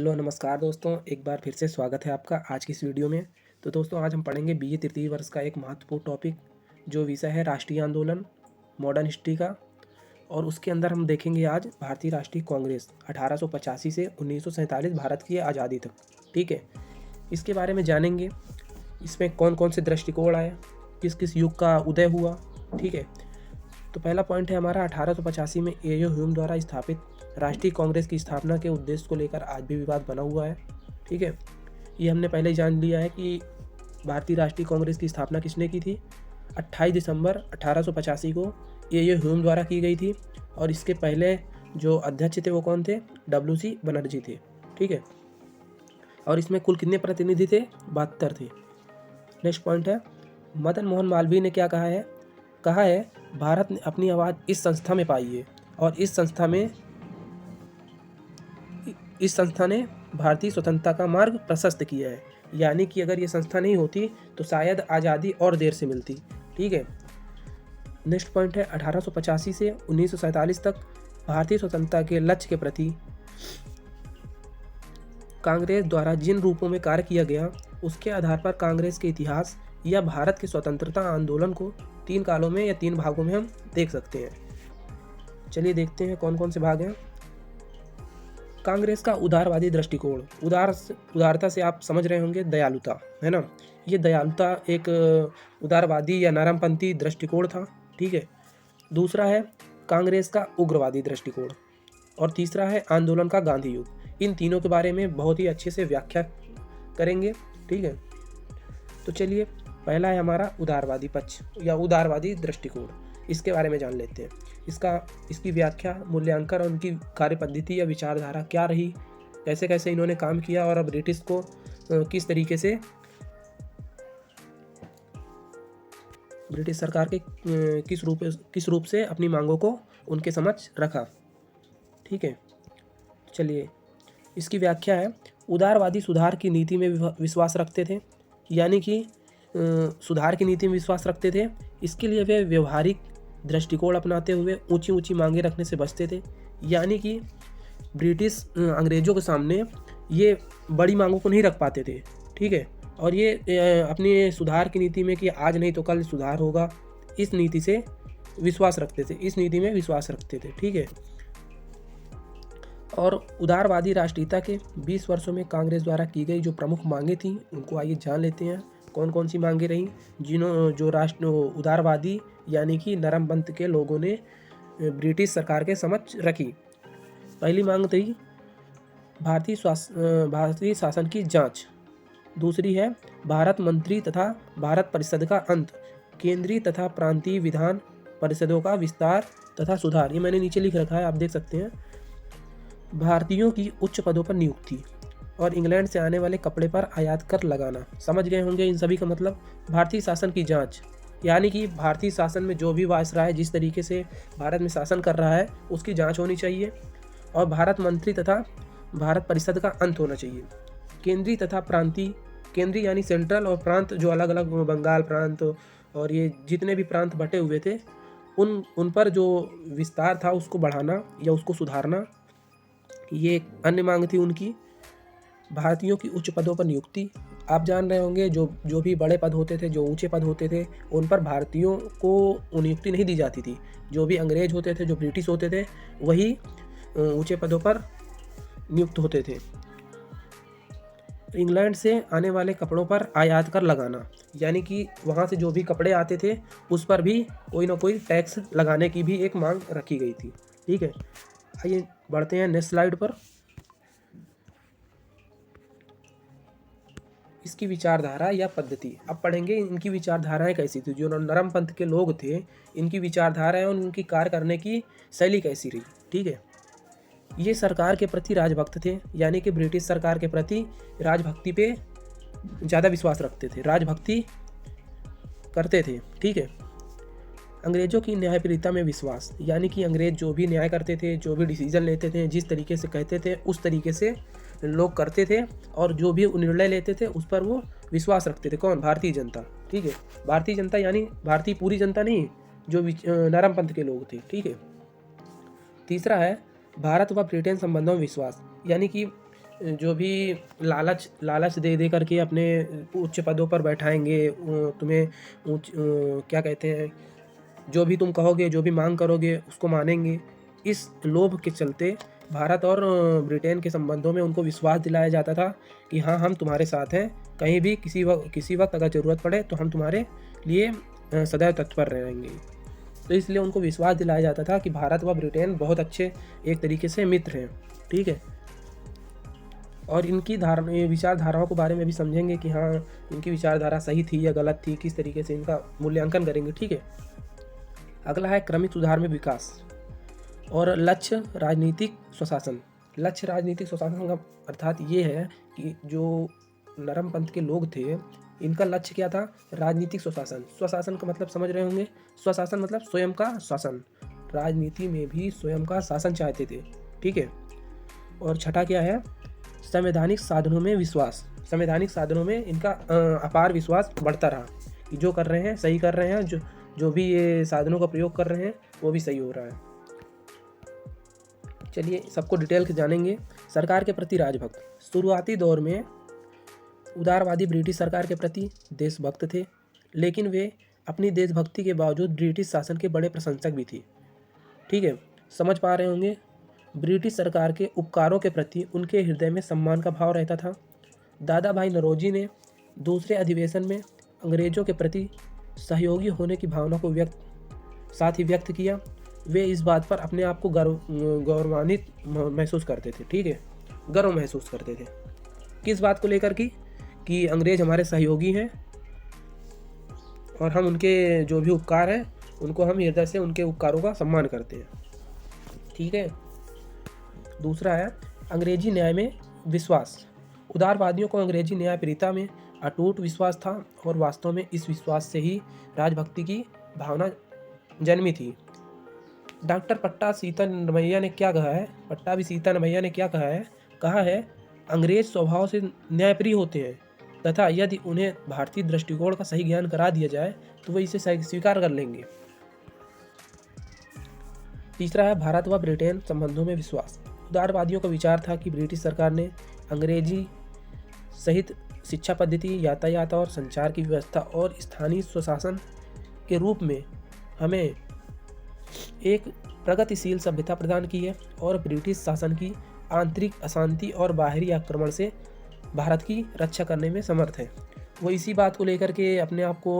Hello नमस्कार दोस्तों, एक बार फिर से स्वागत है आपका आज की इस वीडियो में। तो दोस्तों आज हम पढ़ेंगे बीए तृतीय वर्ष का एक महत्वपूर्ण टॉपिक, जो विषय है राष्ट्रीय आंदोलन मॉडर्न हिस्ट्री का। और उसके अंदर हम देखेंगे आज भारतीय राष्ट्रीय कांग्रेस 1885 से 1947 भारत की आज़ादी तक। ठीक है, इसके बारे में जानेंगे, इसमें कौन कौन से दृष्टिकोण आए, किस किस युग का उदय हुआ। ठीक है, तो पहला पॉइंट है हमारा 1885 में एओ ह्यूम द्वारा स्थापित राष्ट्रीय कांग्रेस की स्थापना के उद्देश्य को लेकर आज भी विवाद बना हुआ है। ठीक है, ये हमने पहले ही जान लिया है कि भारतीय राष्ट्रीय कांग्रेस की स्थापना किसने की थी। 28 दिसंबर 1885 को एओ ह्यूम द्वारा की गई थी, और इसके पहले जो अध्यक्ष थे वो कौन थे? WC बनर्जी थे। ठीक है, और इसमें कुल कितने प्रतिनिधि थे? 72 थे। नेक्स्ट पॉइंट है, मदन मोहन मालवीय ने क्या कहा है भारत ने अपनी आवाज़ इस संस्था में पाई है, और इस संस्था ने भारतीय स्वतंत्रता का मार्ग प्रशस्त किया है। यानी कि अगर ये संस्था नहीं होती तो शायद आज़ादी और देर से मिलती। ठीक है, नेक्स्ट पॉइंट है 1885 से 1947 तक भारतीय स्वतंत्रता के लक्ष्य के प्रति कांग्रेस द्वारा जिन रूपों में कार्य किया गया, उसके आधार पर कांग्रेस के इतिहास या भारत के स्वतंत्रता आंदोलन को 3 कालों में या 3 भागों में हम देख सकते हैं। चलिए देखते हैं कौन कौन से भाग हैं। कांग्रेस का उदारवादी दृष्टिकोण, उदारता से आप समझ रहे होंगे दयालुता, है ना। ये दयालुता एक उदारवादी या नरमपंथी दृष्टिकोण था। ठीक है, दूसरा है कांग्रेस का उग्रवादी दृष्टिकोण, और तीसरा है आंदोलन का गांधी युग। इन तीनों के बारे में बहुत ही अच्छे से व्याख्या करेंगे। ठीक है, तो चलिए पहला है हमारा उदारवादी पक्ष या उदारवादी दृष्टिकोण। इसके बारे में जान लेते हैं। इसकी व्याख्या, मूल्यांकन और उनकी कार्य पद्धति या विचारधारा क्या रही, कैसे कैसे इन्होंने काम किया, और अब ब्रिटिश को किस तरीके से ब्रिटिश सरकार के किस रूप से अपनी मांगों को उनके समक्ष रखा। ठीक है, चलिए इसकी व्याख्या है, उदारवादी सुधार की नीति में विश्वास रखते थे। यानी कि सुधार की नीति में विश्वास रखते थे। इसके लिए वे व्यवहारिक दृष्टिकोण अपनाते हुए ऊंची ऊंची मांगे रखने से बचते थे। यानी कि ब्रिटिश अंग्रेज़ों के सामने ये बड़ी मांगों को नहीं रख पाते थे। ठीक है, और ये अपनी सुधार की नीति में कि आज नहीं तो कल सुधार होगा, इस नीति से विश्वास रखते थे, इस नीति में विश्वास रखते थे। ठीक है, और उदारवादी राष्ट्रीयता के 20 वर्षों में कांग्रेस द्वारा की गई जो प्रमुख मांगे थीं, उनको आइए जान लेते हैं कौन कौन सी मांगे रहीं जो राष्ट्र उदारवादी यानी कि नरमपंथ के लोगों ने ब्रिटिश सरकार के समक्ष रखी। पहली मांग थी भारतीय शासन की जांच। दूसरी है भारत मंत्री तथा भारत परिषद का अंत, केंद्रीय तथा प्रांतीय विधान परिषदों का विस्तार तथा सुधार। ये मैंने नीचे लिख रखा है, आप देख सकते हैं। भारतीयों की उच्च पदों पर नियुक्ति, और इंग्लैंड से आने वाले कपड़े पर आयात कर लगाना। समझ गए होंगे इन सभी का मतलब। भारतीय शासन की जांच, यानी कि भारतीय शासन में जो भी वायसराय जिस तरीके से भारत में शासन कर रहा है उसकी जांच होनी चाहिए। और भारत मंत्री तथा भारत परिषद का अंत होना चाहिए। केंद्रीय तथा प्रांतीय, केंद्रीय यानी सेंट्रल, और प्रांत जो अलग अलग बंगाल प्रांत और ये जितने भी प्रांत बटे हुए थे उन पर जो विस्तार था उसको बढ़ाना या उसको सुधारना, ये एक अन्य मांग थी उनकी। भारतीयों की उच्च पदों पर नियुक्ति, आप जान रहे होंगे जो भी बड़े पद होते थे, जो ऊंचे पद होते थे, उन पर भारतीयों को नियुक्ति नहीं दी जाती थी। जो भी अंग्रेज होते थे, जो ब्रिटिश होते थे, वही ऊंचे पदों पर नियुक्त होते थे। इंग्लैंड से आने वाले कपड़ों पर आयात कर लगाना, यानी कि वहाँ से जो भी कपड़े आते थे उस पर भी कोई ना कोई टैक्स लगाने की भी एक मांग रखी गई थी। ठीक है, आइए बढ़ते हैं नेक्स्ट स्लाइड पर। इसकी विचारधारा या पद्धति, अब पढ़ेंगे इनकी विचारधाराएं कैसी थी। जो नरमपंथ के लोग थे, इनकी विचारधाराएं और उनकी कार्य करने की शैली कैसी रही। ठीक है, ये सरकार के प्रति राजभक्त थे, यानी कि ब्रिटिश सरकार के प्रति राजभक्ति पे ज़्यादा विश्वास रखते थे, राजभक्ति करते थे। ठीक है, अंग्रेजों की न्यायप्रियता में विश्वास, यानी कि अंग्रेज जो भी न्याय करते थे, जो भी डिसीजन लेते थे, जिस तरीके से कहते थे उस तरीके से लोग करते थे, और जो भी निर्णय लेते थे उस पर वो विश्वास रखते थे। कौन? भारतीय जनता। ठीक है, भारतीय जनता यानी भारतीय पूरी जनता नहीं, जो नरमपंथ के लोग थे। ठीक है, तीसरा है भारत व ब्रिटेन संबंधों में विश्वास, यानी कि जो भी लालच लालच दे दे करके अपने उच्च पदों पर बैठाएंगे, तुम्हें क्या कहते हैं, जो भी तुम कहोगे, जो भी मांग करोगे उसको मानेंगे। इस लोभ के चलते भारत और ब्रिटेन के संबंधों में उनको विश्वास दिलाया जाता था कि हाँ, हम तुम्हारे साथ हैं, कहीं भी किसी वक्त अगर ज़रूरत पड़े तो हम तुम्हारे लिए सदैव तत्पर रहेंगे। तो इसलिए उनको विश्वास दिलाया जाता था कि भारत व ब्रिटेन बहुत अच्छे एक तरीके से मित्र हैं। ठीक है, और इनकी विचारधाराओं के बारे में भी समझेंगे कि हाँ, इनकी विचारधारा सही थी या गलत थी, किस तरीके से इनका मूल्यांकन करेंगे। ठीक है, अगला है क्रमिक सुधार में विकास और लक्ष्य राजनीतिक स्वशासन। लक्ष्य राजनीतिक स्वशासन का अर्थात ये है कि जो नरम पंथ के लोग थे, इनका लक्ष्य क्या था? राजनीतिक स्वशासन। स्वशासन का मतलब समझ रहे होंगे, स्वशासन मतलब स्वयं का शासन। राजनीति में भी स्वयं का शासन चाहते थे। ठीक है, और छठा क्या है? संवैधानिक साधनों में विश्वास। संवैधानिक साधनों में इनका अपार विश्वास बढ़ता रहा कि जो कर रहे हैं सही कर रहे हैं, जो भी ये साधनों का प्रयोग कर रहे हैं वो भी सही हो रहा है। चलिए सबको डिटेल के जानेंगे। सरकार के प्रति राजभक्त। शुरुआती दौर में उदारवादी ब्रिटिश सरकार के प्रति देशभक्त थे, लेकिन वे अपनी देशभक्ति के बावजूद ब्रिटिश शासन के बड़े प्रशंसक भी थे। ठीक है, समझ पा रहे होंगे। ब्रिटिश सरकार के उपकारों के प्रति उनके हृदय में सम्मान का भाव रहता था। दादा भाई नौरोजी ने दूसरे अधिवेशन में अंग्रेजों के प्रति सहयोगी होने की भावना को साथ ही व्यक्त किया। वे इस बात पर अपने आप को गौरवान्वित महसूस करते थे। ठीक है, गर्व महसूस करते थे। किस बात को लेकर कि अंग्रेज हमारे सहयोगी हैं और हम उनके जो भी उपकार हैं उनको हम हृदय से उनके उपकारों का सम्मान करते हैं। ठीक है, दूसरा है अंग्रेजी न्याय में विश्वास। उदारवादियों को अंग्रेजी न्याय प्रीता में अटूट विश्वास था और वास्तव में इस विश्वास से ही राजभक्ति की भावना जन्मी थी। डॉक्टर पट्टा सीता नमैया ने क्या कहा है? पट्टाभी सीता नमैया ने क्या कहा है अंग्रेज स्वभाव से न्यायप्रिय होते हैं तथा यदि उन्हें भारतीय दृष्टिकोण का सही ज्ञान करा दिया जाए तो वे इसे स्वीकार कर लेंगे। तीसरा है भारत व ब्रिटेन संबंधों में विश्वास। उदारवादियों का विचार था कि ब्रिटिश सरकार ने अंग्रेजी सहित शिक्षा पद्धति, यातायात और संचार की व्यवस्था और स्थानीय स्वशासन के रूप में हमें एक प्रगतिशील सभ्यता प्रदान की है और ब्रिटिश शासन की आंतरिक अशांति और बाहरी आक्रमण से भारत की रक्षा करने में समर्थ है। वो इसी बात को लेकर के अपने आप को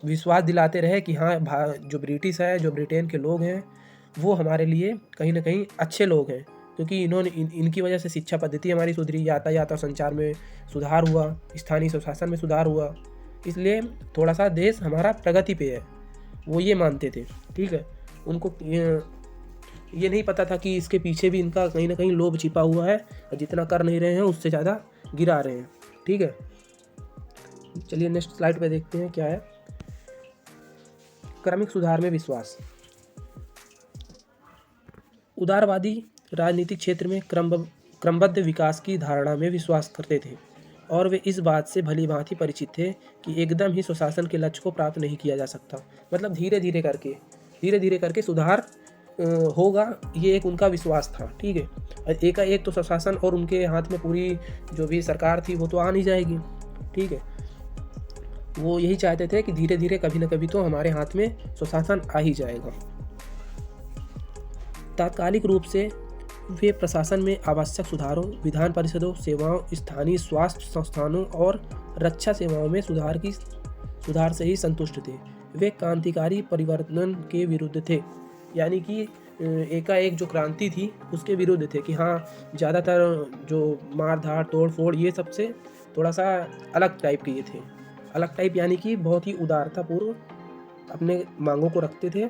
विश्वास दिलाते रहे कि हाँ, जो ब्रिटिश है, जो ब्रिटेन के लोग हैं वो हमारे लिए कहीं ना कहीं अच्छे लोग हैं, क्योंकि इनकी वजह से शिक्षा पद्धति हमारी सुधरी, यातायात और संचार में सुधार हुआ, स्थानीय स्वशासन में सुधार हुआ, इसलिए थोड़ा सा देश हमारा प्रगति पे है। वो ये मानते थे। ठीक है, उनको ये नहीं पता था कि इसके पीछे भी इनका कहीं ना कहीं लोभ छिपा हुआ है और जितना कर नहीं रहे हैं उससे ज़्यादा गिरा रहे हैं। ठीक है, चलिए नेक्स्ट स्लाइड पे देखते हैं क्या है। क्रमिक सुधार में विश्वास। उदारवादी राजनीतिक क्षेत्र में क्रमबद्ध विकास की धारणा में विश्वास करते थे और वे इस बात से भली भांति परिचित थे कि एकदम ही स्वशासन के लक्ष्य को प्राप्त नहीं किया जा सकता। मतलब धीरे धीरे करके सुधार होगा, ये एक उनका विश्वास था। ठीक है, एकाएक तो स्वशासन और उनके हाथ में पूरी जो भी सरकार थी वो तो आ नहीं जाएगी। ठीक है, वो यही चाहते थे कि धीरे धीरे कभी ना कभी तो हमारे हाथ में स्वशासन आ ही जाएगा। तात्कालिक रूप से वे प्रशासन में आवश्यक सुधारों, विधान परिषदों, सेवाओं, स्थानीय स्वास्थ्य संस्थानों और रक्षा सेवाओं में सुधार से ही संतुष्ट थे। वे क्रांतिकारी परिवर्तन के विरुद्ध थे, यानी कि एकाएक जो क्रांति थी उसके विरुद्ध थे कि हाँ, ज़्यादातर जो मार-धाड़, तोड़-फोड़ ये सबसे थोड़ा सा अलग टाइप के ये थे। अलग टाइप यानी कि बहुत ही उदारतापूर्व अपने मांगों को रखते थे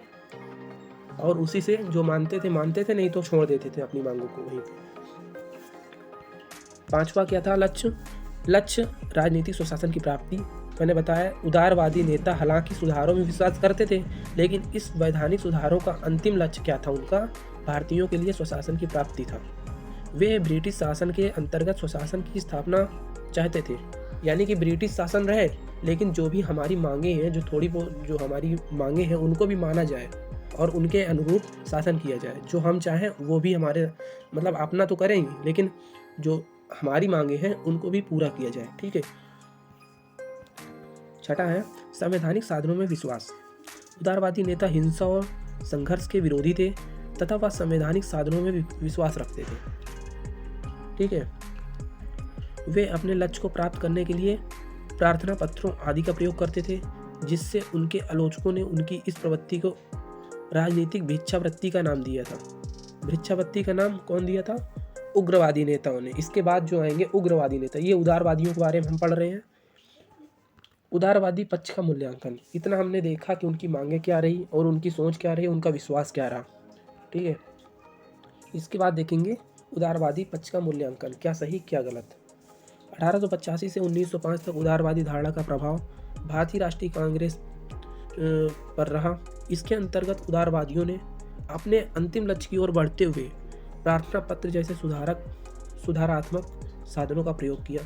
और उसी से जो मानते थे, नहीं तो छोड़ देते थे अपनी मांगों को वहीं पे। पांचवा क्या था? लक्ष्य राजनीतिक स्वशासन की प्राप्ति। मैंने बताया उदारवादी नेता हालांकि सुधारों में विश्वास करते थे, लेकिन इस वैधानिक सुधारों का अंतिम लक्ष्य क्या था उनका? भारतीयों के लिए स्वशासन की प्राप्ति था। वे ब्रिटिश शासन के अंतर्गत स्वशासन की स्थापना चाहते थे, यानी कि ब्रिटिश शासन रहे लेकिन जो भी हमारी मांगे हैं, जो हमारी मांगे हैं उनको भी माना जाए और उनके अनुरूप शासन किया जाए। जो हम चाहें वो भी हमारे मतलब अपना तो करेंगे, लेकिन जो हमारी मांगे हैं उनको भी पूरा किया जाए। ठीक है। छठा है संवैधानिक साधनों में विश्वास। उदारवादी नेता हिंसा और संघर्ष के विरोधी थे तथा वह संवैधानिक साधनों में विश्वास रखते थे। ठीक है। वे अपने लक्ष्य को प्राप्त करने के लिए प्रार्थना पत्रों आदि का प्रयोग करते थे, जिससे उनके आलोचकों ने उनकी इस प्रवृत्ति को राजनीतिक भिक्षावृत्ति का नाम दिया था। भिक्षावृत्ति का नाम कौन दिया था? उग्रवादी नेताओं ने। इसके बाद जो आएंगे उग्रवादी नेता, ये उदारवादियों के बारे में हम पढ़ रहे हैं। उदारवादी पक्ष का मूल्यांकन, इतना हमने देखा कि उनकी मांगे क्या रही और उनकी सोच क्या रही, उनका विश्वास क्या रहा। ठीक है। इसके बाद देखेंगे उदारवादी पक्ष का मूल्यांकन, क्या सही क्या गलत। 1885 से 1905 तक उदारवादी धारणा का प्रभाव भारतीय राष्ट्रीय कांग्रेस पर रहा। इसके अंतर्गत उदारवादियों ने अपने अंतिम लक्ष्य की ओर बढ़ते हुए प्रार्थना पत्र जैसे सुधारात्मक साधनों का प्रयोग किया।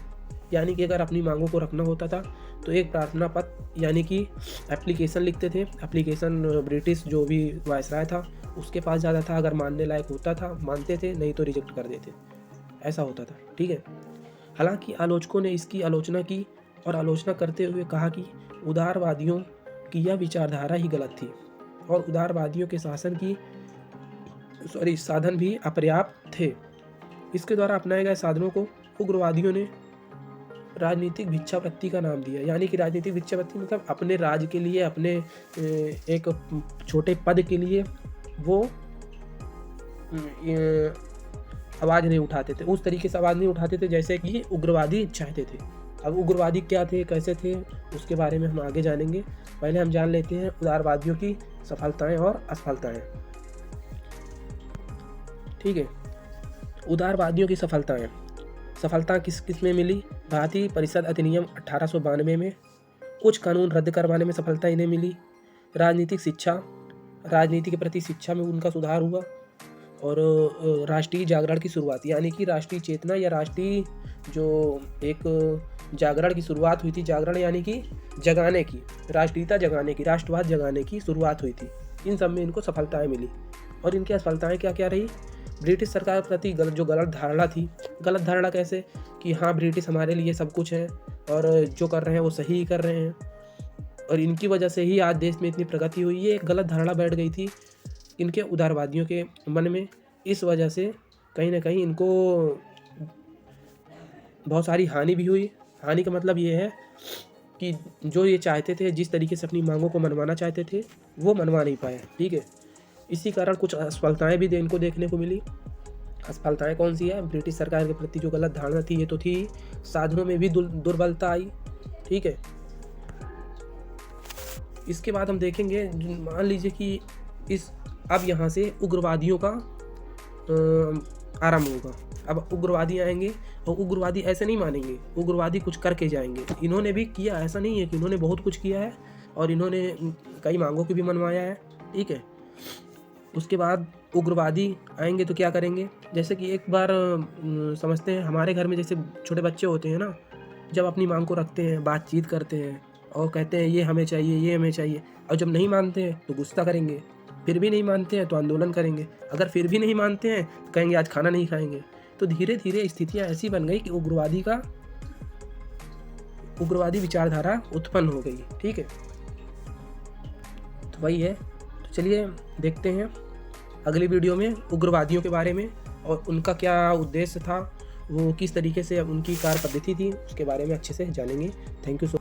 यानी कि अगर अपनी मांगों को रखना होता था तो एक प्रार्थना पत्र यानी कि एप्लीकेशन लिखते थे। एप्लीकेशन ब्रिटिश जो भी वायसराय था उसके पास जाता था, अगर मानने लायक होता था मानते थे, नहीं तो रिजेक्ट कर देते, ऐसा होता था। ठीक है। हालांकि आलोचकों ने इसकी आलोचना की और आलोचना करते हुए कहा कि उदारवादियों की यह विचारधारा ही गलत थी और उदारवादियों के साधन भी अपर्याप्त थे। इसके द्वारा अपनाए गए साधनों को उग्रवादियों ने राजनीतिक भिक्षावृत्ति का नाम दिया। यानी कि राजनीतिक भिक्षावृत्ति मतलब अपने राज्य के लिए, अपने एक छोटे पद के लिए वो आवाज़ नहीं उठाते थे, उस तरीके से आवाज़ नहीं उठाते थे जैसे कि उग्रवादी चाहते थे। अब उग्रवादी क्या थे, कैसे थे, उसके बारे में हम आगे जानेंगे। पहले हम जान लेते हैं उदारवादियों की सफलताएं और असफलताएं। ठीक है। उदारवादियों की सफलता किस किस में मिली? भारतीय परिषद अधिनियम 1892 में, कुछ कानून रद्द करवाने में सफलता इन्हें मिली। राजनीति के प्रति शिक्षा में उनका सुधार हुआ और राष्ट्रीय जागरण की शुरुआत, यानी कि राष्ट्रीय चेतना या राष्ट्रीय जो एक जागरण की शुरुआत हुई थी। जागरण यानी कि जगाने की, राष्ट्रीयता जगाने की, राष्ट्रवाद जगाने की शुरुआत हुई थी। इन सब में इनको सफलताएं मिली। और इनकी असफलताएं क्या क्या रही? ब्रिटिश सरकार के प्रति जो गलत धारणा थी। गलत धारणा कैसे? कि हाँ ब्रिटिश हमारे लिए सब कुछ है और जो कर रहे हैं वो सही कर रहे हैं और इनकी वजह से ही आज देश में इतनी प्रगति हुई। ये एक गलत धारणा बैठ गई थी इनके उदारवादियों के मन में। इस वजह से कहीं ना कहीं इनको बहुत सारी हानि भी हुई। हानि का मतलब ये है कि जो ये चाहते थे, जिस तरीके से अपनी मांगों को मनवाना चाहते थे, वो मनवा नहीं पाए। ठीक है। इसी कारण कुछ असफलताएं भी इनको देखने को मिली। असफलताएं कौन सी है? ब्रिटिश सरकार के प्रति जो गलत धारणा थी ये तो थी, साधनों में भी दुर्बलता आई। ठीक है। इसके बाद हम देखेंगे, मान लीजिए कि अब यहाँ से उग्रवादियों का आरंभ होगा। अब उग्रवादी आएंगे और उग्रवादी ऐसे नहीं मानेंगे, उग्रवादी कुछ करके जाएंगे। इन्होंने भी किया, ऐसा नहीं है कि इन्होंने बहुत कुछ किया है और इन्होंने कई मांगों को भी मनवाया है। ठीक है। उसके बाद उग्रवादी आएंगे तो क्या करेंगे? जैसे कि एक बार समझते हैं, हमारे घर में जैसे छोटे बच्चे होते हैं ना, जब अपनी मांग को रखते हैं, बातचीत करते हैं और कहते हैं ये हमें चाहिए, ये हमें चाहिए, और जब नहीं मानते हैं तो गुस्सा करेंगे, फिर भी नहीं मानते हैं तो आंदोलन करेंगे, अगर फिर भी नहीं मानते हैं तो कहेंगे आज खाना नहीं खाएंगे। तो धीरे धीरे स्थितियाँ ऐसी बन गई कि उग्रवादी विचारधारा उत्पन्न हो गई। ठीक है। तो वही है। तो चलिए देखते हैं अगली वीडियो में उग्रवादियों के बारे में और उनका क्या उद्देश्य था, वो किस तरीके से उनकी कार्य पद्धति थी, उसके बारे में अच्छे से जानेंगे। Thank you so